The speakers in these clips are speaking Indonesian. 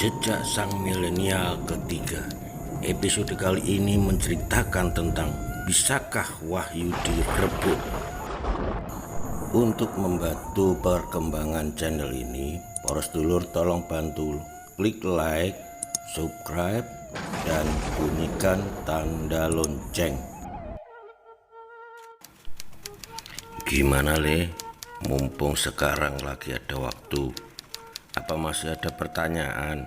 Jejak Sang Milenial Ketiga. Episode kali ini menceritakan tentang bisakah wahyu direbut. Untuk membantu perkembangan channel ini, para sedulur tolong bantu klik like, subscribe, dan bunyikan tanda lonceng. Gimana Le? Mumpung sekarang lagi ada waktu, apa masih ada pertanyaan?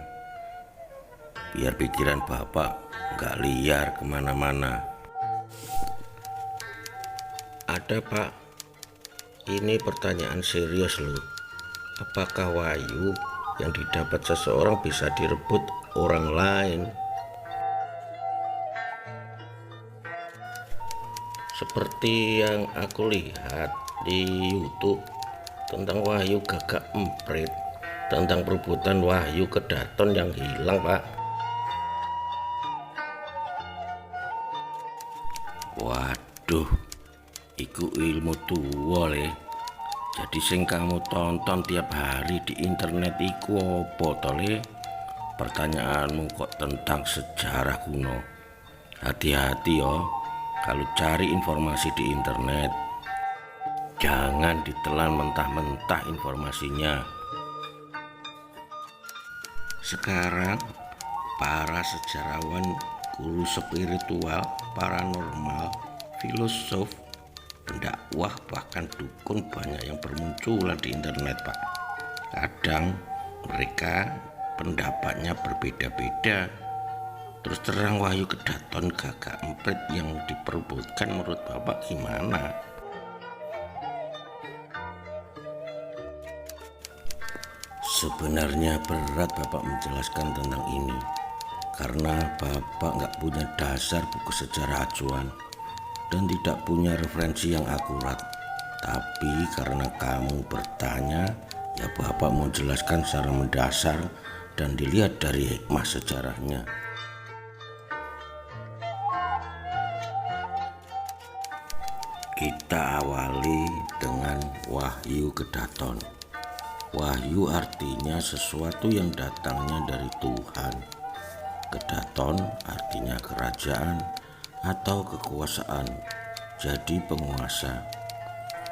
Biar pikiran Bapak gak liar kemana-mana. Ada Pak, ini pertanyaan serius loh. Apakah wahyu yang didapat seseorang bisa direbut orang lain? Seperti yang aku lihat di YouTube tentang wahyu gagak emprit, tentang perebutan wahyu kedaton yang hilang Pak. Waduh, iku ilmu tua Le. Jadi sing kamu tonton tiap hari di internet iku apa to Le? Pertanyaanmu kok tentang sejarah kuno. Hati-hati yo kalau cari informasi di internet. Jangan ditelan mentah-mentah informasinya. Sekarang para sejarawan, guru spiritual, paranormal, filosof, pendakwah, bahkan dukun banyak yang bermunculan di internet Pak. Kadang mereka pendapatnya berbeda-beda. Terus terang wahyu kedaton gagak emprit yang diperebutkan menurut Bapak gimana? Sebenarnya berat Bapak menjelaskan tentang ini karena Bapak nggak punya dasar buku sejarah acuan dan tidak punya referensi yang akurat. Tapi karena kamu bertanya, ya Bapak mau jelaskan secara mendasar dan dilihat dari hikmah sejarahnya. Kita awali dengan wahyu kedaton. Wahyu artinya sesuatu yang datangnya dari Tuhan. Kedaton artinya kerajaan atau kekuasaan, jadi penguasa.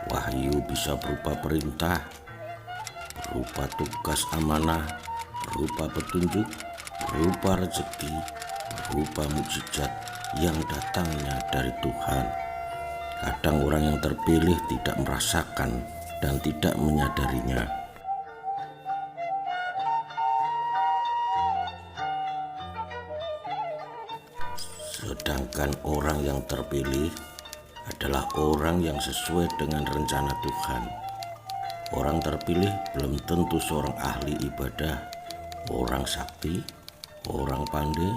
Wahyu bisa berupa perintah, berupa tugas amanah, berupa petunjuk, berupa rezeki, berupa mukjizat yang datangnya dari Tuhan. Kadang orang yang terpilih tidak merasakan dan tidak menyadarinya. Sedangkan orang yang terpilih adalah orang yang sesuai dengan rencana Tuhan. Orang terpilih belum tentu seorang ahli ibadah, orang sakti, orang pandai,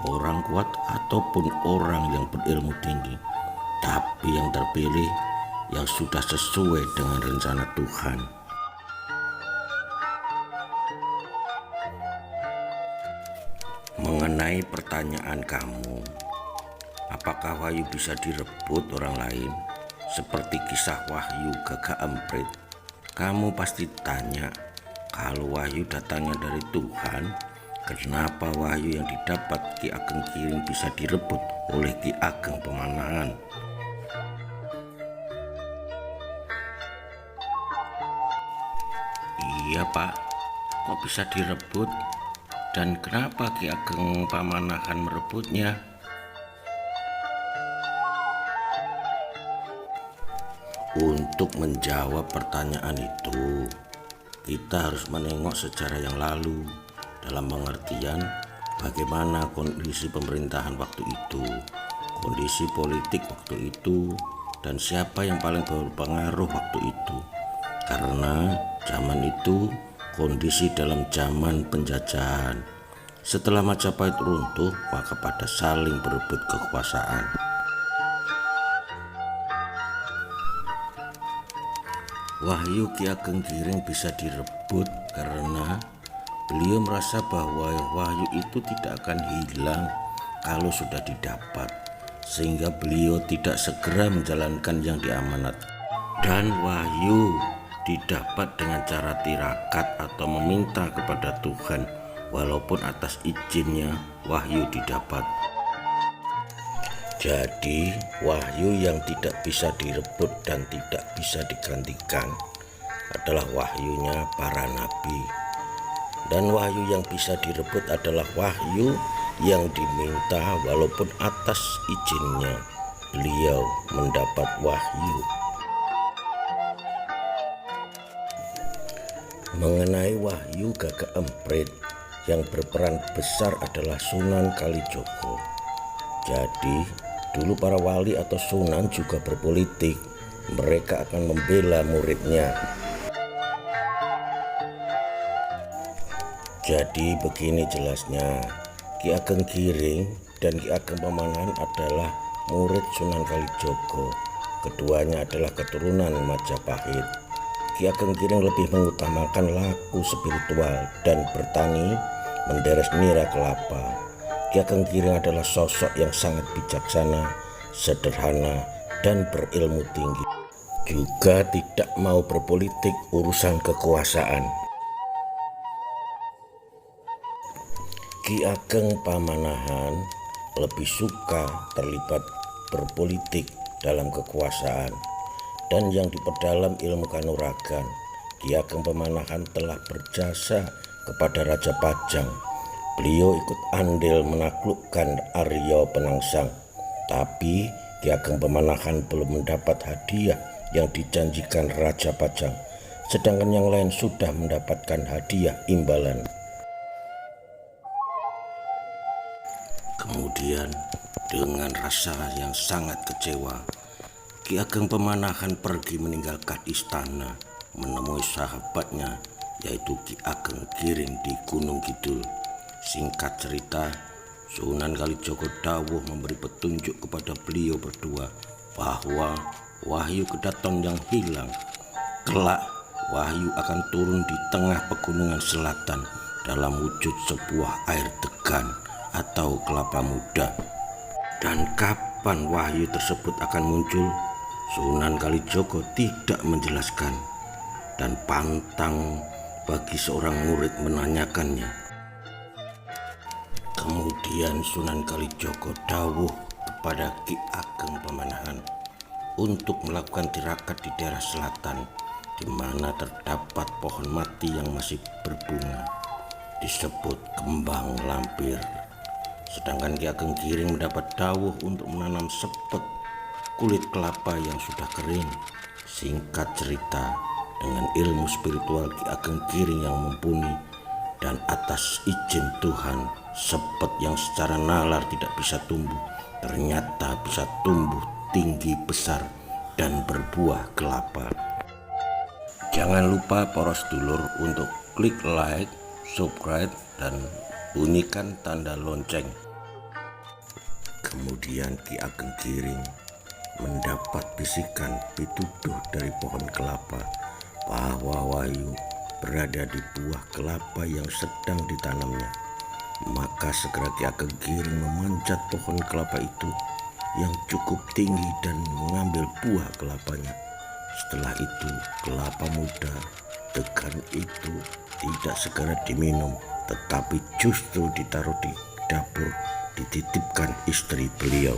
orang kuat, ataupun orang yang berilmu tinggi. Tapi yang terpilih yang sudah sesuai dengan rencana Tuhan. Mengenai pertanyaan kamu, apakah wahyu bisa direbut orang lain? Seperti kisah wahyu gagak emprit, kamu pasti tanya, kalau wahyu datangnya dari Tuhan, kenapa wahyu yang didapat Ki Ageng Giring bisa direbut oleh Ki Ageng Pemanahan? Iya Pak, kok bisa direbut? Dan kenapa Ki Ageng Pamanahan merebutnya? Untuk menjawab pertanyaan itu, kita harus menengok sejarah yang lalu dalam pengertian bagaimana kondisi pemerintahan waktu itu, kondisi politik waktu itu, dan siapa yang paling berpengaruh waktu itu. Karena zaman itu kondisi dalam zaman penjajahan. Setelah Majapahit runtuh, maka pada saling berebut kekuasaan. Wahyu Ki Ageng Giring bisa direbut karena beliau merasa bahwa wahyu itu tidak akan hilang kalau sudah didapat, sehingga beliau tidak segera menjalankan yang diamanat. Dan wahyu didapat dengan cara tirakat atau meminta kepada Tuhan walaupun atas izinnya wahyu didapat. Jadi wahyu yang tidak bisa direbut dan tidak bisa digantikan adalah wahyunya para nabi. Dan wahyu yang bisa direbut adalah wahyu yang diminta walaupun atas izinnya beliau mendapat wahyu. Mengenai wahyu Gagak Emprit, yang berperan besar adalah Sunan Kalijogo. Jadi dulu para wali atau sunan juga berpolitik. Mereka akan membela muridnya. Jadi begini jelasnya, Ki Ageng Giring dan Ki Ageng Pemanahan adalah murid Sunan Kalijogo. Keduanya adalah keturunan Majapahit. Ki Ageng Giring lebih mengutamakan laku spiritual dan bertani menderes nira kelapa. Ki Ageng Giring adalah sosok yang sangat bijaksana, sederhana, dan berilmu tinggi. Juga tidak mau berpolitik urusan kekuasaan. Ki Ageng Pamanahan lebih suka terlibat berpolitik dalam kekuasaan dan yang diperdalam ilmu kanuragan. Ki Ageng Pamanahan telah berjasa kepada Raja Pajang. Beliau ikut andil menaklukkan Arya Penangsang. Tapi Ki Ageng Pamanahan belum mendapat hadiah yang dijanjikan Raja Pajang, sedangkan yang lain sudah mendapatkan hadiah imbalan. Kemudian dengan rasa yang sangat kecewa, Ki Ageng Pamanahan pergi meninggalkan istana menemui sahabatnya, yaitu Ki Ageng Giring di Gunung Kidul. Singkat cerita, Sunan Kalijogo dawuh memberi petunjuk kepada beliau berdua bahwa wahyu kedaton yang hilang kelak wahyu akan turun di tengah pegunungan selatan dalam wujud sebuah air degan atau kelapa muda. Dan kapan wahyu tersebut akan muncul, Sunan Kalijogo tidak menjelaskan dan pantang bagi seorang murid menanyakannya. Kemudian Sunan Kalijogo dawuh kepada Ki Ageng Pamanahan untuk melakukan tirakat di daerah selatan, di mana terdapat pohon mati yang masih berbunga, disebut kembang lampir. Sedangkan Ki Ageng Giring mendapat dawuh untuk menanam sepet kulit kelapa yang sudah kering. Singkat cerita, dengan ilmu spiritual Ki Ageng Giring yang mumpuni dan atas izin Tuhan, sepet yang secara nalar tidak bisa tumbuh ternyata bisa tumbuh tinggi besar dan berbuah kelapa. Jangan lupa para sedulur untuk klik like, subscribe, dan bunyikan tanda lonceng. Kemudian Ki Ageng Giring mendapat bisikan pituduh dari pohon kelapa bahwa wahyu berada di buah kelapa yang sedang ditanamnya. Maka segera Ki Ageng Giring memanjat pohon kelapa itu yang cukup tinggi dan mengambil buah kelapanya. Setelah itu kelapa muda degan itu tidak segera diminum, tetapi justru ditaruh di dapur, dititipkan istri beliau.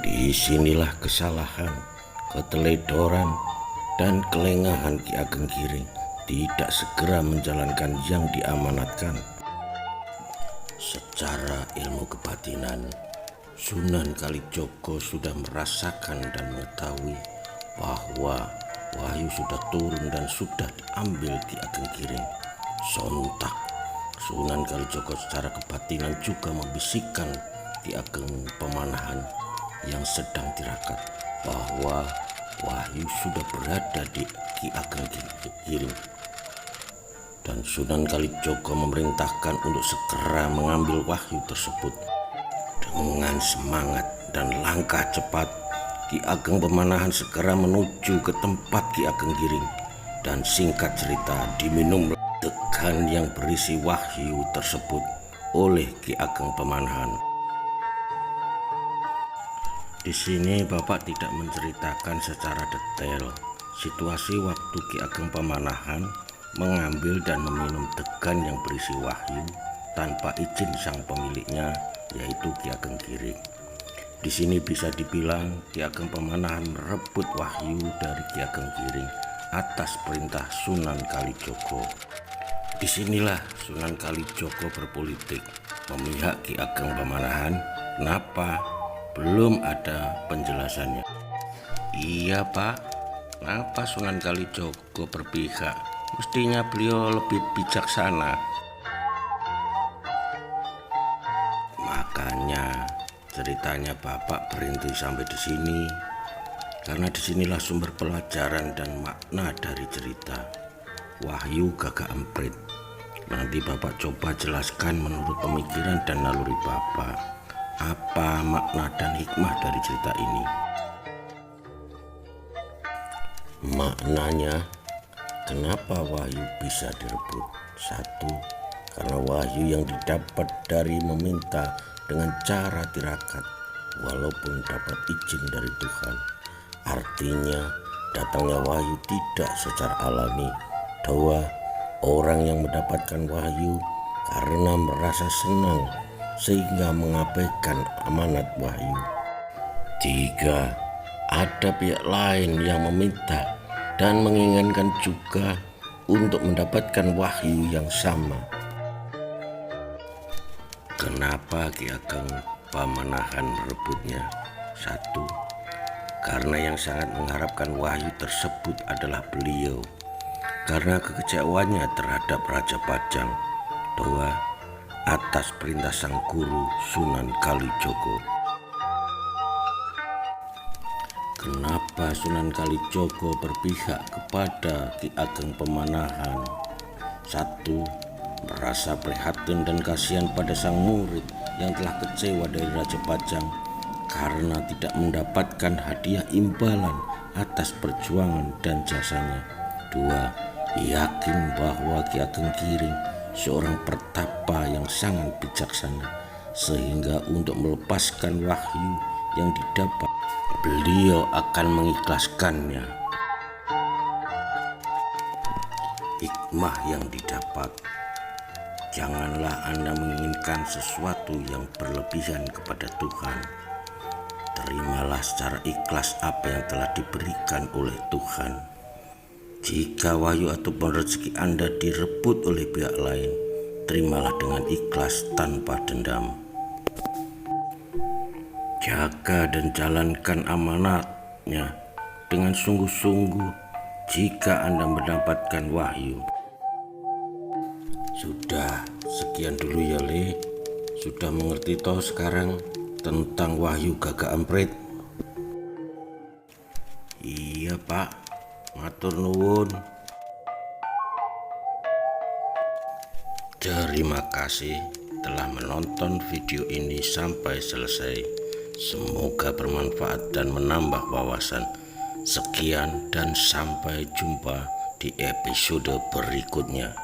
Disinilah kesalahan, keteledoran, dan kelengahan Ki Ageng Giring tidak segera menjalankan yang diamanatkan. Secara ilmu kebatinan, Sunan Kalijogo sudah merasakan dan mengetahui bahwa wahyu sudah turun dan sudah diambil Ki Ageng Giring. Sontak Sunan Kalijogo secara kebatinan juga membisikkan Ki Ageng Pamanahan yang sedang tirakat bahwa wahyu sudah berada di Ki Ageng Giring. Dan Sunan Kalijogo memerintahkan untuk segera mengambil wahyu tersebut. Dengan semangat dan langkah cepat, Ki Ageng Pamanahan segera menuju ke tempat Ki Ageng Giring. Dan singkat cerita, diminum degan yang berisi wahyu tersebut oleh Ki Ageng Pamanahan. Di sini Bapak tidak menceritakan secara detail situasi waktu Ki Ageng Pamanahan mengambil dan meminum degan yang berisi wahyu tanpa izin sang pemiliknya, yaitu Ki Ageng Giring. Di sini bisa dibilang Ki Ageng Pamanahan merebut wahyu dari Ki Ageng Giring atas perintah Sunan Kalijogo. Disinilah Sunan Kalijogo berpolitik, memihak Ki Ageng Pamanahan. Kenapa? Belum ada penjelasannya. Iya Pak, kenapa Sunan Kalijogo berpihak? Mestinya beliau lebih bijaksana. Makanya ceritanya Bapak berhenti sampai di sini, karena disinilah sumber pelajaran dan makna dari cerita Wahyu Gagak Emprit. Nanti Bapak coba jelaskan menurut pemikiran dan naluri Bapak, apa makna dan hikmah dari cerita ini. Maknanya, kenapa wahyu bisa direbut? 1. Karena wahyu yang didapat dari meminta dengan cara tirakat, walaupun dapat izin dari Tuhan. Artinya, datangnya wahyu tidak secara alami. 2. Orang yang mendapatkan wahyu karena merasa senang sehingga mengabaikan amanat wahyu. 3. Ada pihak lain yang meminta dan menginginkan juga untuk mendapatkan wahyu yang sama. Kenapa Ki Ageng Pamanahan merebutnya? 1. Karena yang sangat mengharapkan wahyu tersebut adalah beliau, karena kekecewaannya terhadap Raja Pajang. 2. Atas perintah sang guru Sunan Kalijogo. Kenapa Sunan Kalijogo berpihak kepada Ki Ageng Pamanahan? 1. Merasa prihatin dan kasihan pada sang murid yang telah kecewa dari Raja Pajang karena tidak mendapatkan hadiah imbalan atas perjuangan dan jasanya. 2. Yakin bahwa Ki Ageng Giring seorang pertapa yang sangat bijaksana, sehingga untuk melepaskan wahyu yang didapat, beliau akan mengikhlaskannya. Hikmah yang didapat: janganlah Anda menginginkan sesuatu yang berlebihan kepada Tuhan. Terimalah secara ikhlas apa yang telah diberikan oleh Tuhan. Jika wahyu ataupun rezeki Anda direbut oleh pihak lain, terimalah dengan ikhlas tanpa dendam. Jaga dan jalankan amanatnya dengan sungguh-sungguh jika Anda mendapatkan wahyu. Sudah, sekian dulu ya Le. Sudah mengerti toh sekarang tentang Wahyu Gagak Emprit? Iya Pak, matur nuwun. Terima kasih telah menonton video ini sampai selesai. Semoga bermanfaat dan menambah wawasan. Sekian dan sampai jumpa di episode berikutnya.